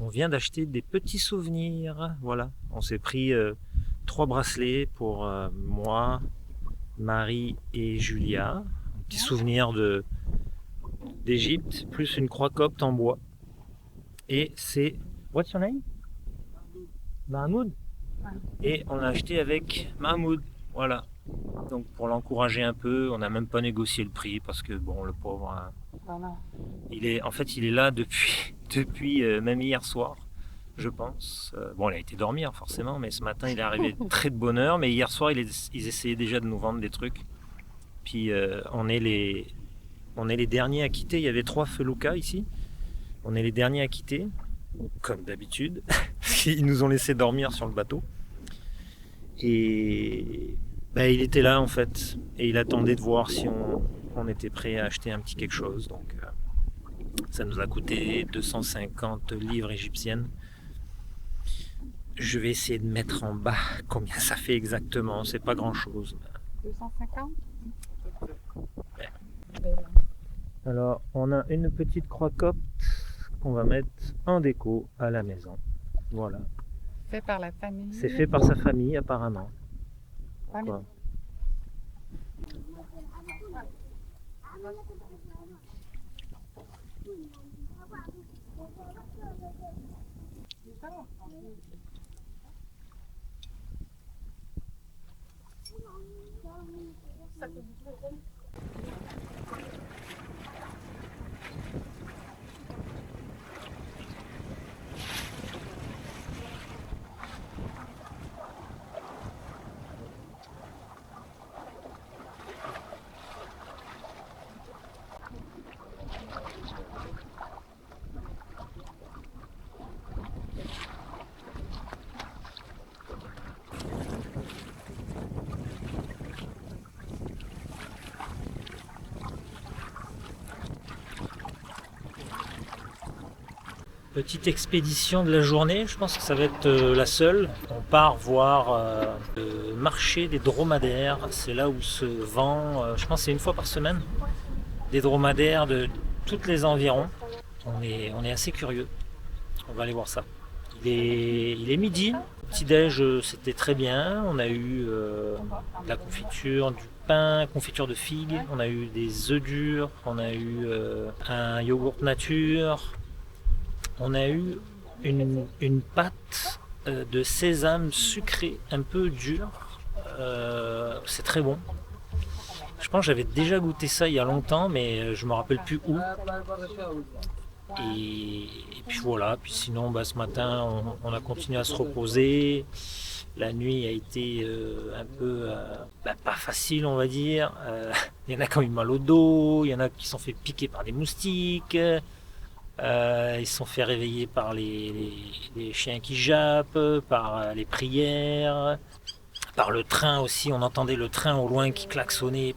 on vient d'acheter des petits souvenirs. Voilà, on s'est pris 3 bracelets pour moi, Marie et Julia. Un petit souvenir d'Égypte, plus une croix copte en bois. Et c'est... What's your name? Mahmoud. Et on l'a acheté avec Mahmoud. Voilà. Donc pour l'encourager un peu, on n'a même pas négocié le prix parce que bon, le pauvre, hein, il est là depuis même hier soir, je pense. Bon, il a été dormir forcément, mais ce matin il est arrivé très de bonne heure. Mais hier soir, ils essayaient déjà de nous vendre des trucs. Puis on est les derniers à quitter. Il y avait 3 feloukas ici. On est les derniers à quitter, comme d'habitude. Ils nous ont laissé dormir sur le bateau. Et il était là en fait. Et il attendait de voir si on était prêt à acheter un petit quelque chose. Donc ça nous a coûté 250 livres égyptiennes. Je vais essayer de mettre en bas combien ça fait exactement. C'est pas grand chose. 250 ? Ouais. Alors on a une petite croix copte qu'on va mettre en déco à la maison. Voilà. Fait par la famille. C'est fait par sa famille apparemment. Famille. Quoi. Petite expédition de la journée, je pense que ça va être la seule. On part voir le marché des dromadaires. C'est là où se vend, je pense que c'est une fois par semaine, des dromadaires de toutes les environs. On est assez curieux. On va aller voir ça. Il est midi. Le petit-déj, c'était très bien. On a eu de la confiture, du pain, confiture de figues. On a eu des œufs durs. On a eu un yogourt nature. On a eu une pâte de sésame sucrée, un peu dure. C'est très bon. Je pense que j'avais déjà goûté ça il y a longtemps, mais je me rappelle plus où. Et puis voilà. Puis sinon, ce matin, on a continué à se reposer. La nuit a été un peu pas facile, on va dire. Il y en a qui ont eu mal au dos, il y en a qui se sont fait piquer par des moustiques. Ils se sont fait réveiller par les chiens qui jappent, par les prières, par le train aussi. On entendait le train au loin qui klaxonnait.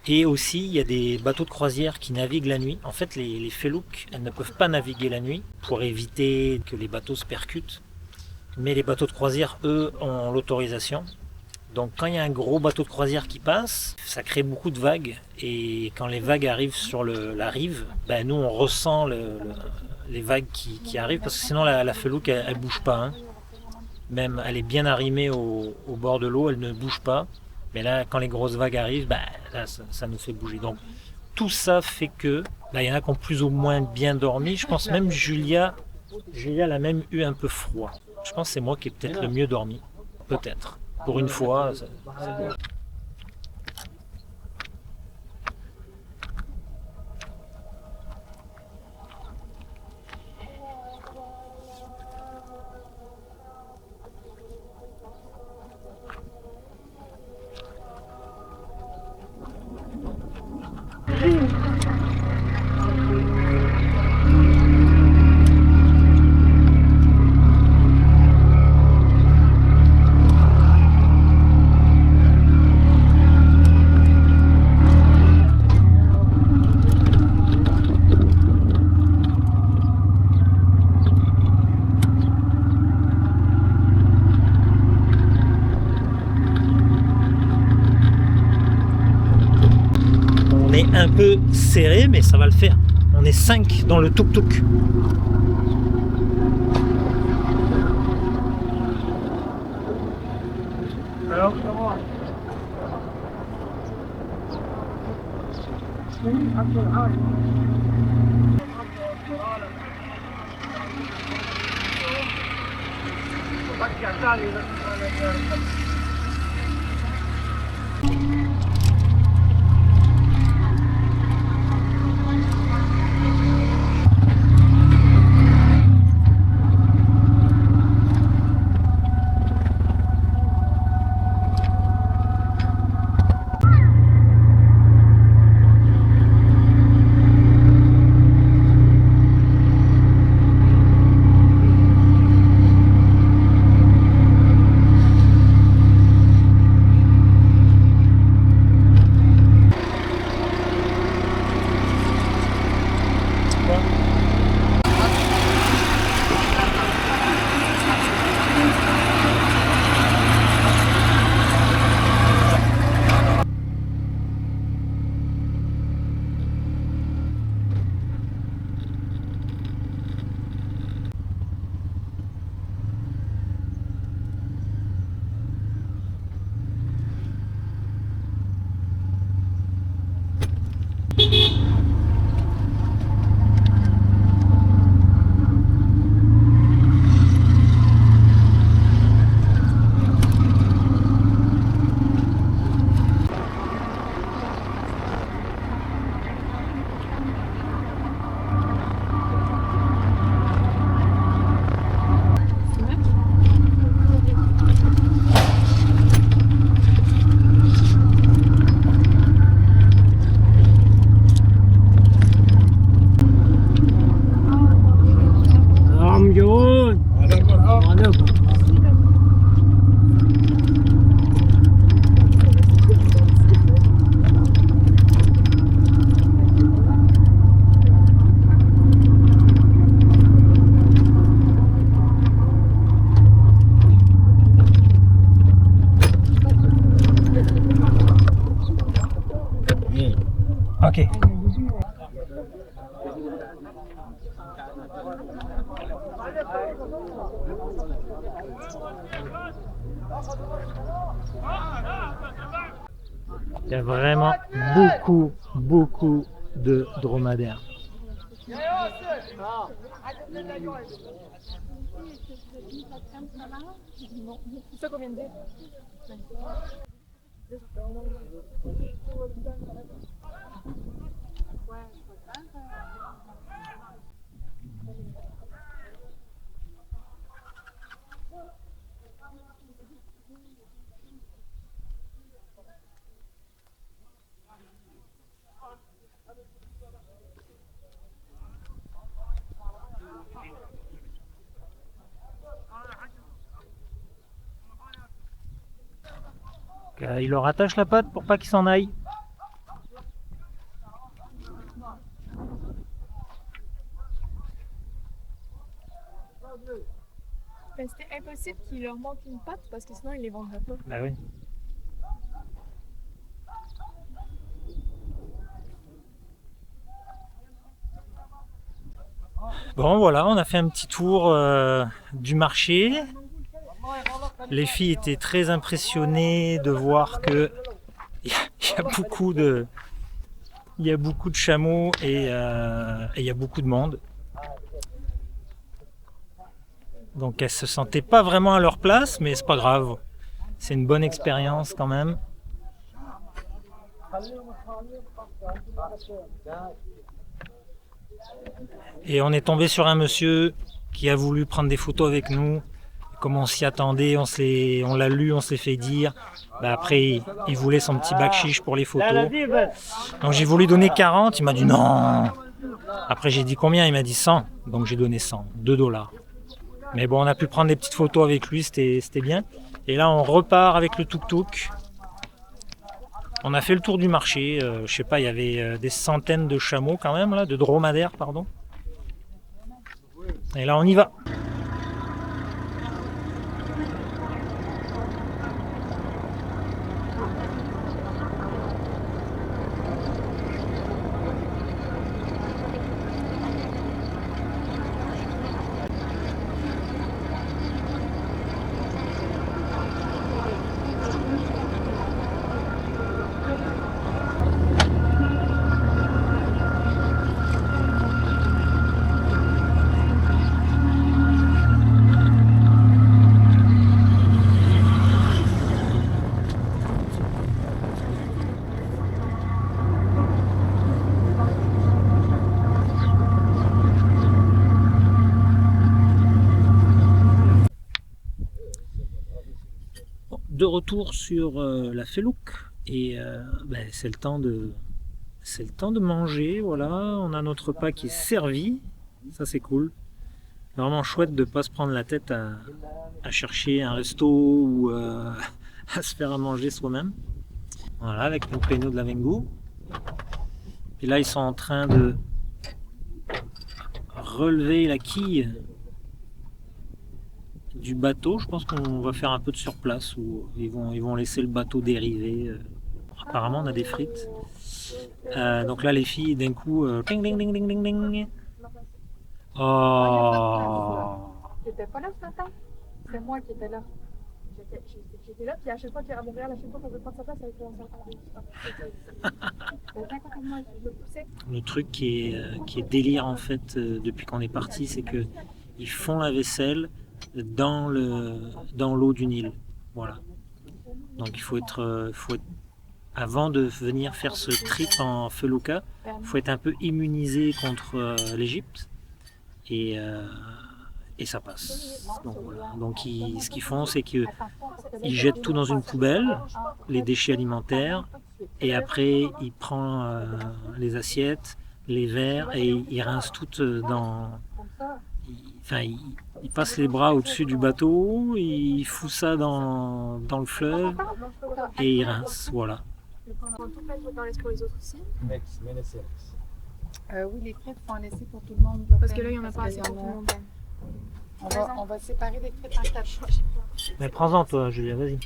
Et aussi, il y a des bateaux de croisière qui naviguent la nuit. En fait, les felouks, elles ne peuvent pas naviguer la nuit pour éviter que les bateaux se percutent. Mais les bateaux de croisière, eux, ont l'autorisation. Donc quand il y a un gros bateau de croisière qui passe, ça crée beaucoup de vagues. Et quand les vagues arrivent sur la rive, nous on ressent les vagues qui arrivent, parce que sinon la felouk elle bouge pas. Hein. Même elle est bien arrimée au bord de l'eau, elle ne bouge pas. Mais là quand les grosses vagues arrivent, là, ça nous fait bouger. Donc tout ça fait que il y en a qui ont plus ou moins bien dormi. Je pense même Julia l'a même eu un peu froid. Je pense que c'est moi qui ai peut-être le mieux dormi. Peut-être. Pour une fois, c'est bon. Un peu serré, mais ça va le faire. On est 5 dans le tuk-tuk. Ok. Il y a vraiment beaucoup de dromadaires. Il leur attache la patte pour pas qu'ils s'en aillent. Ben, c'était impossible qu'il leur manque une patte parce que sinon ils les vendraient pas. Bah oui. Bon voilà, on a fait un petit tour du marché. Les filles étaient très impressionnées de voir que il y a beaucoup de chameaux et il y a beaucoup de monde. Donc elles se sentaient pas vraiment à leur place, mais c'est pas grave. C'est une bonne expérience quand même. Et on est tombé sur un monsieur qui a voulu prendre des photos avec nous. Comme on s'y attendait, on l'a lu, on s'est fait dire. Bah après, il voulait son petit bakshish pour les photos. Donc j'ai voulu donner 40, il m'a dit non. Après j'ai dit combien, il m'a dit 100. Donc j'ai donné 100, $2. Mais bon, on a pu prendre des petites photos avec lui, c'était bien. Et là, on repart avec le tuk-tuk. On a fait le tour du marché. Je sais pas, il y avait des centaines de chameaux quand même, là, de dromadaires, pardon. Et là, on y va. de retour sur la Felouk et c'est le temps de manger. Voilà, on a notre repas qui est servi. Ça c'est cool. Vraiment chouette de ne pas se prendre la tête à chercher un resto ou à se faire à manger soi-même. Voilà, avec nos pénos de la Vengoux. Et là, ils sont en train de relever la quille du bateau. Je pense qu'on va faire un peu de surplace où ils vont laisser le bateau dériver. Apparemment, on a des frites. Donc là, les filles, d'un coup, ding ding ding ding ding ding. Oh. T'étais pas là ce matin? C'est moi qui étais là. J'étais là, puis à chaque fois qu'il y a Montréal, à chaque fois qu'on veut prendre sa place, avec le poussais. Le truc qui est délire en fait depuis qu'on est parti, c'est que ils font la vaisselle dans l'eau du Nil. Voilà. Donc il faut être avant de venir faire ce trip en Felouka, il faut être un peu immunisé contre l'Égypte et ça passe. Donc, voilà. Donc ce qu'ils font, c'est qu'ils jettent tout dans une poubelle, les déchets alimentaires, et après ils prennent les assiettes, les verres, et ils rincent tout ils passent les bras au-dessus du bateau, ils foutent ça dans le fleuve, et ils rincent, voilà. Pour les autres aussi. Oui, les frites sont laissées pour tout le monde. Parce que là, il n'y en a pas assez pour tout le monde. On va séparer les frites en 4. Mais prends-en toi, Julia, vas-y.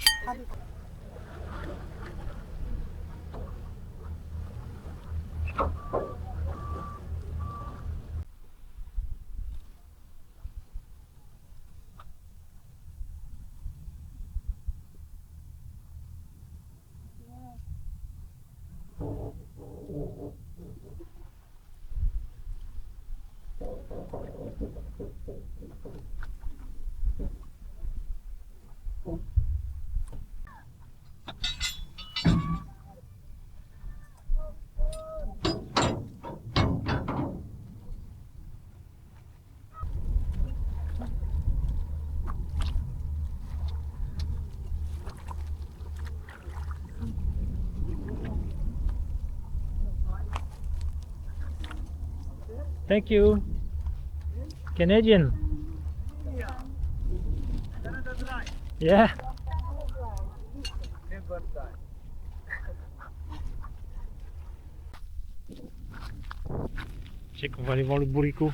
Thank you. Canadian. Yeah. Je sais qu'on va aller voir le bourricot.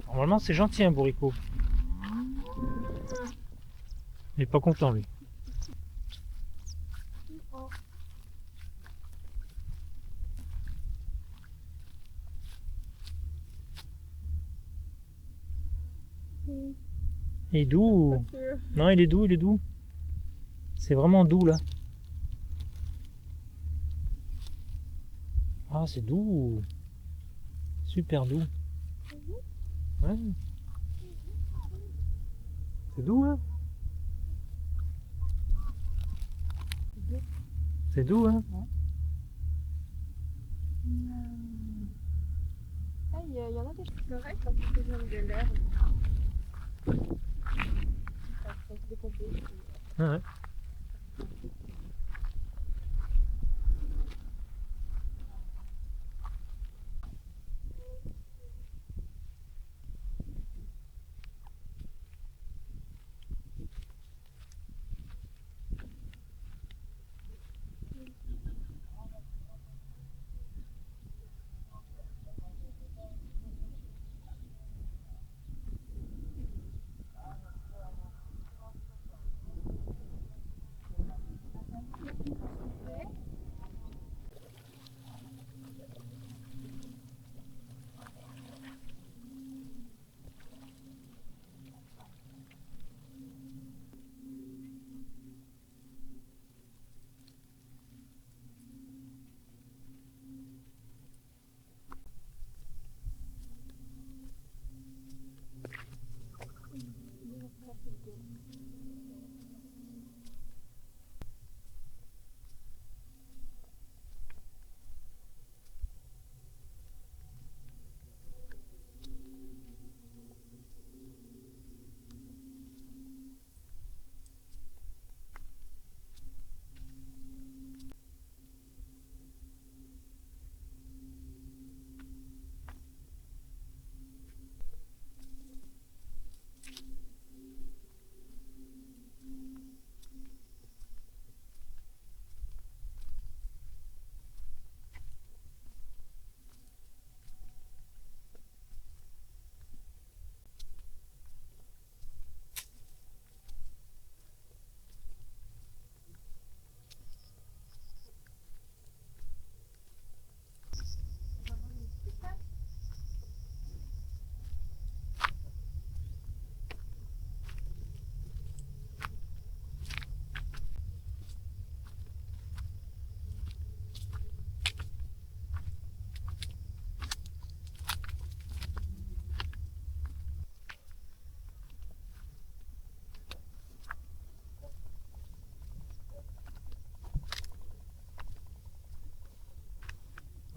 Normalement c'est gentil un bourricot. Il est pas content lui. Il est doux. Non, il est doux, il est doux. C'est vraiment doux là. Ah, c'est doux. Super doux. Ouais. C'est doux, hein? C'est doux, hein? Il y en a des choses correctes quand tu fais de l'herbe. Ouais.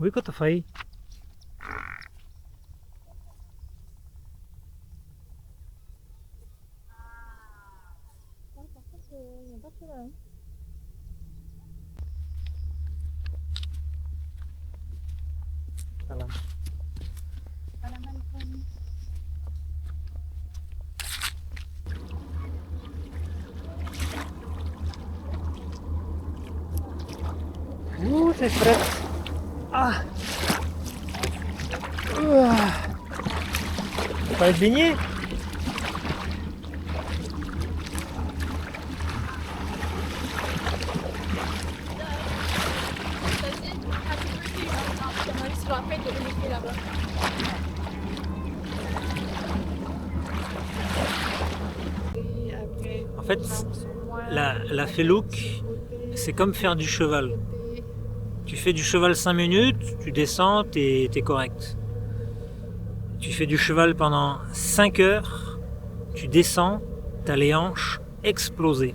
Oui, quoi t'as failli? Ouh, c'est frais. Ah. Pas être baigné? En fait, la felouk, c'est comme faire du cheval. Tu fais du cheval 5 minutes, tu descends, t'es correct. Tu fais du cheval pendant 5 heures, tu descends, t'as les hanches explosées.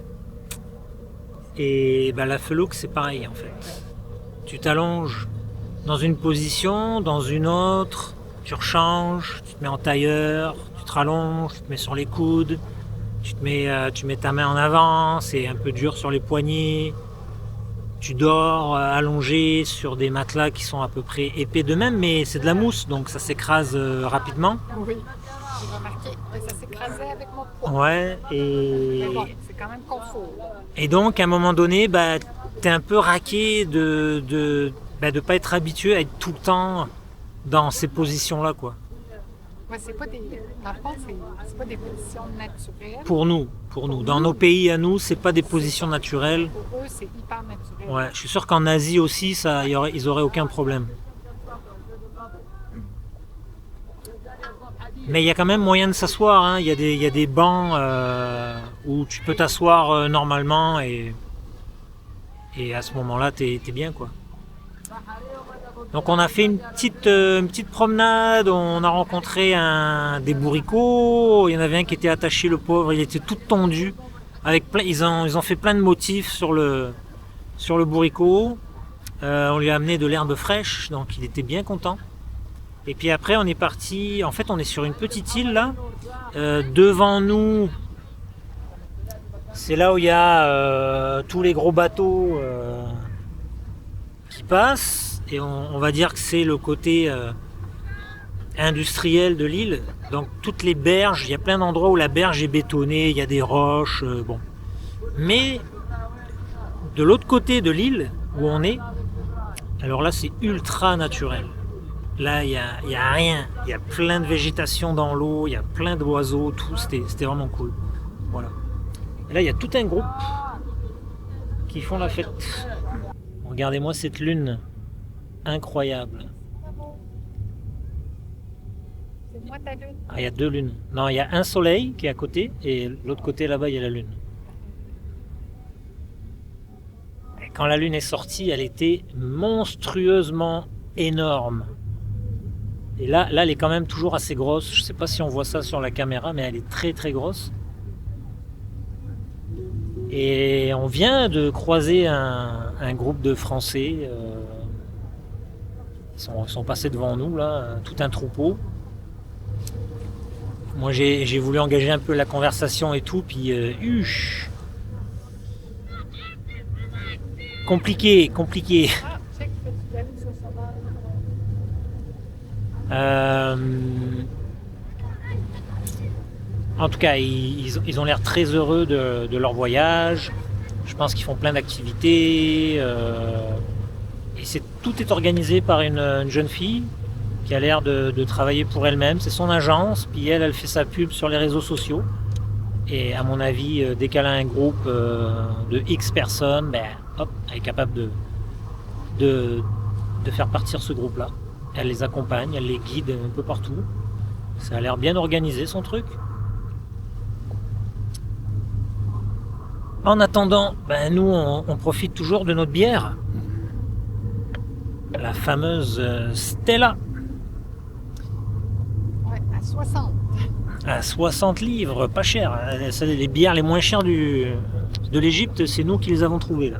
Et la felouk, c'est pareil en fait. Tu t'allonges dans une position, dans une autre, tu rechanges, tu te mets en tailleur, tu te rallonges, tu te mets sur les coudes, tu mets ta main en avant, c'est un peu dur sur les poignets. Tu dors allongé sur des matelas qui sont à peu près épais de même, mais c'est de la mousse, donc ça s'écrase rapidement. Oui, j'ai remarqué. Mais ça s'écrasait avec mon poids. Ouais, Mais bon, c'est quand même confort. et donc à un moment donné, t'es un peu raqué de pas être habitué à être tout le temps dans ces positions-là, quoi. Ouais, c'est pas des. Dans le fond, c'est pas des positions naturelles. Pour nous. Dans nos pays à nous, c'est pas des positions naturelles. Pour eux, c'est hyper naturel. Ouais, je suis sûr qu'en Asie aussi, ils auraient aucun problème. Mais il y a quand même moyen de s'asseoir, hein. Il y a des bancs où tu peux t'asseoir normalement et à ce moment-là, t'es bien, quoi. Donc on a fait une petite promenade, on a rencontré des bourricots, il y en avait un qui était attaché, le pauvre, il était tout tendu, ils ont fait plein de motifs sur le bourricot, on lui a amené de l'herbe fraîche, donc il était bien content. Et puis après on est parti, en fait on est sur une petite île là, devant nous, c'est là où il y a tous les gros bateaux qui passent. Et on va dire que c'est le côté industriel de l'île. Donc toutes les berges, il y a plein d'endroits où la berge est bétonnée, il y a des roches, bon. Mais de l'autre côté de l'île où on est, alors là c'est ultra naturel. Là il y a rien, il y a plein de végétation dans l'eau, il y a plein d'oiseaux, tout, c'était vraiment cool. Voilà. Et là il y a tout un groupe qui font la fête. Regardez-moi cette lune. Incroyable. C'est moi ta lune. Ah, il y a 2 lunes. Non, il y a un soleil qui est à côté et l'autre côté là-bas il y a la lune. Et quand la lune est sortie, elle était monstrueusement énorme. Et là, elle est quand même toujours assez grosse. Je ne sais pas si on voit ça sur la caméra, mais elle est très très grosse. Et on vient de croiser un groupe de Français. Ils sont passés devant nous, là, tout un troupeau. Moi, j'ai voulu engager un peu la conversation et tout, puis compliqué. Ah, check, tu l'as vu sur son En tout cas, ils ont l'air très heureux de leur voyage. Je pense qu'ils font plein d'activités. Et tout est organisé par une jeune fille qui a l'air de travailler pour elle-même. C'est son agence, puis elle fait sa pub sur les réseaux sociaux. Et à mon avis, dès qu'elle a un groupe de X personnes, elle est capable de faire partir ce groupe-là. Elle les accompagne, elle les guide un peu partout. Ça a l'air bien organisé son truc. En attendant, nous on profite toujours de notre bière. La fameuse Stella. Ouais, à 60. À 60 livres, pas cher. C'est les bières les moins chères de l'Égypte, c'est nous qui les avons trouvées là.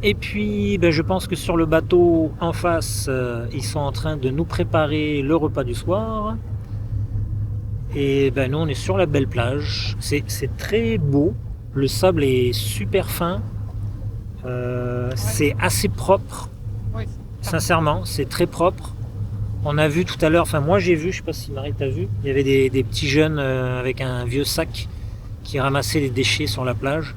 Et puis, ben, je pense que sur le bateau en face, ils sont en train de nous préparer le repas du soir. Et ben, nous, on est sur la belle plage. C'est très beau. Le sable est super fin. C'est assez propre. Oui, Sincèrement, c'est très propre. On a vu tout à l'heure, enfin moi j'ai vu, je sais pas si Marie t'a vu, il y avait des petits jeunes avec un vieux sac qui ramassaient les déchets sur la plage.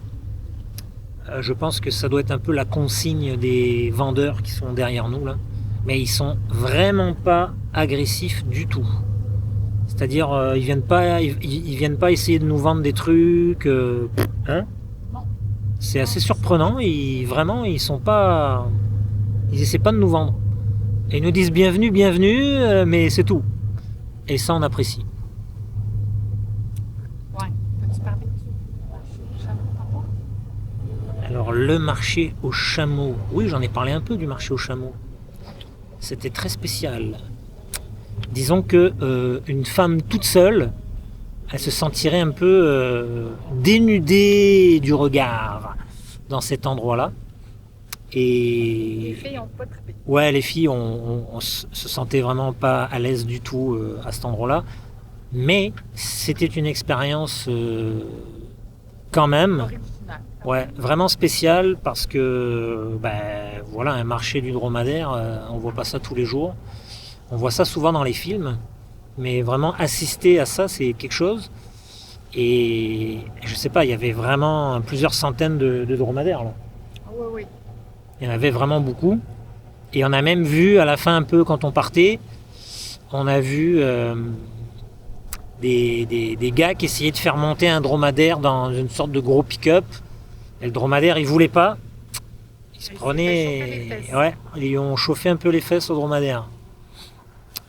Je pense que ça doit être un peu la consigne des vendeurs qui sont derrière nous là. Mais ils sont vraiment pas agressifs du tout. C'est-à-dire ils viennent pas essayer de nous vendre des trucs. Hein? Non. C'est assez surprenant. Vraiment ils sont pas, ils essaient pas de nous vendre. Et ils nous disent bienvenue, bienvenue, mais c'est tout. Et ça on apprécie. Ouais. Peux-tu parler du marché du chameau tantôt? Alors le marché au chameau, oui j'en ai parlé un peu du marché au chameau. C'était très spécial. Disons que une femme toute seule, elle se sentirait un peu dénudée du regard dans cet endroit-là. Les Et filles n'ont pas trippé. ouais, les filles, on se sentait vraiment pas à l'aise du tout à cet endroit-là. Mais c'était une expérience quand même. Original. Ouais, vraiment spécial parce que ben, voilà, un marché du dromadaire, on voit pas ça tous les jours. On voit ça souvent dans les films, mais vraiment assister à ça, c'est quelque chose. Et je sais pas, il y avait vraiment plusieurs centaines de dromadaires là. Oui, oui. Il y en avait vraiment beaucoup. Et on a même vu à la fin un peu quand on partait, on a vu des gars qui essayaient de faire monter un dromadaire dans une sorte de gros pick-up. Et le dromadaire, il voulait pas. Il se Il s'est fait chauffer les prenait. fesses. Ouais, ils ont chauffé un peu les fesses au dromadaire.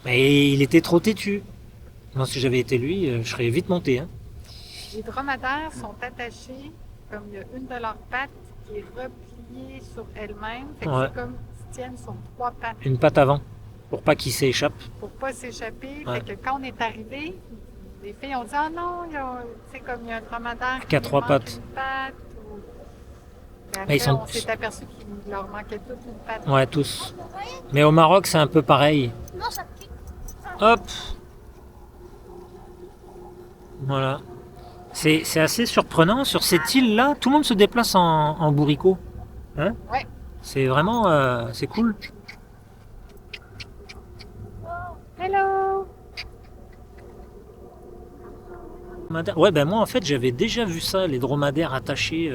Mais il était trop têtu. Moi, si j'avais été lui, je serais vite monté. Hein. Les dromadaires sont attachés comme il y a une de leurs pattes qui est repliée sur elle-même. Fait que Ouais. c'est comme s'ils tiennent sur trois pattes Une patte avant, pour pas qu'il s'échappe. pour pas s'échapper. Ouais. Fait que quand on est arrivé, les filles ont dit ah non, c'est comme il y a un dromadaire Qui a trois manque pattes. une patte. Ou... Puis après, Mais ils sont- on s'est aperçu qu'il leur manquait toute une patte. Ouais, tous. Mais au Maroc, c'est un peu pareil. Non, ça pique. Hop. Voilà. C'est assez surprenant. Sur cette île-là, tout le monde se déplace en bourricot. Hein? Ouais. C'est vraiment... c'est cool. Hello! Ouais, ben moi, en fait, j'avais déjà vu ça, les dromadaires attachés...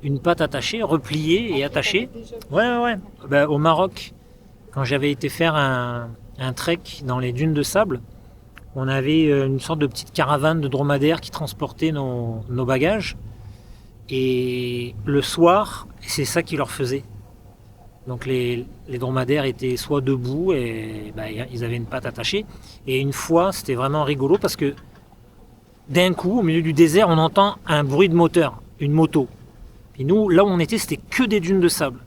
une patte attachée, repliée et attachée. T'avais déjà vu Ouais, ça? ouais, ouais. Ben, au Maroc, quand j'avais été faire un trek dans les dunes de sable, on avait une sorte de petite caravane de dromadaires qui transportait nos bagages. Et le soir, c'est ça qu'ils leur faisaient. Donc les dromadaires étaient soit debout et ben, ils avaient une patte attachée. Et une fois, c'était vraiment rigolo parce que d'un coup, au milieu du désert, on entend un bruit de moteur, une moto. Et nous, là où on était, c'était que des dunes de sable.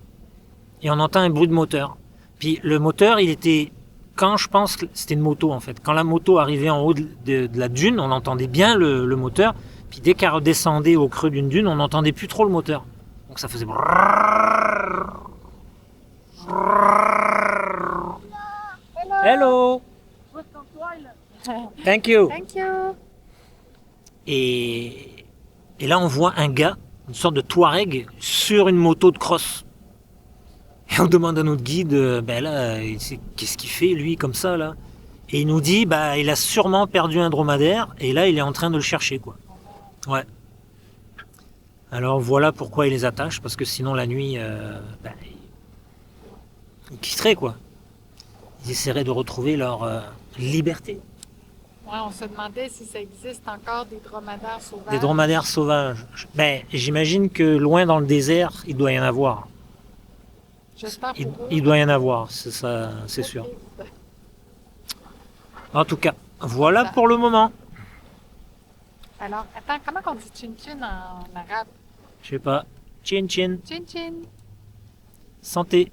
Et on entend un bruit de moteur. Puis le moteur, il était... Quand je pense que c'était une moto en fait. Quand la moto arrivait en haut de la dune, on entendait bien le moteur. Puis dès qu'elle redescendait au creux d'une dune, on n'entendait plus trop le moteur. Donc ça faisait... Hello! Thank you! Thank you! Et là, on voit un gars, une sorte de Touareg, sur une moto de cross. Et on demande à notre guide, ben là, qu'est-ce qu'il fait lui comme ça là? Et il nous dit, bah il a sûrement perdu un dromadaire et là il est en train de le chercher quoi. Ouais. Alors voilà pourquoi il les attache, parce que sinon la nuit, ben, ils quitteraient quoi. Ils essaieraient de retrouver leur liberté. Ouais, on se demandait si ça existe encore des dromadaires sauvages. Des dromadaires sauvages. Ben j'imagine que loin dans le désert, il doit y en avoir. J'espère pour eux. Il doit y en avoir, c'est ça, c'est sûr. Ok. En tout cas, voilà pour le moment. Alors, attends, comment on dit chin-chin en arabe? Je sais pas. Chin chin. Chin-chin! Santé.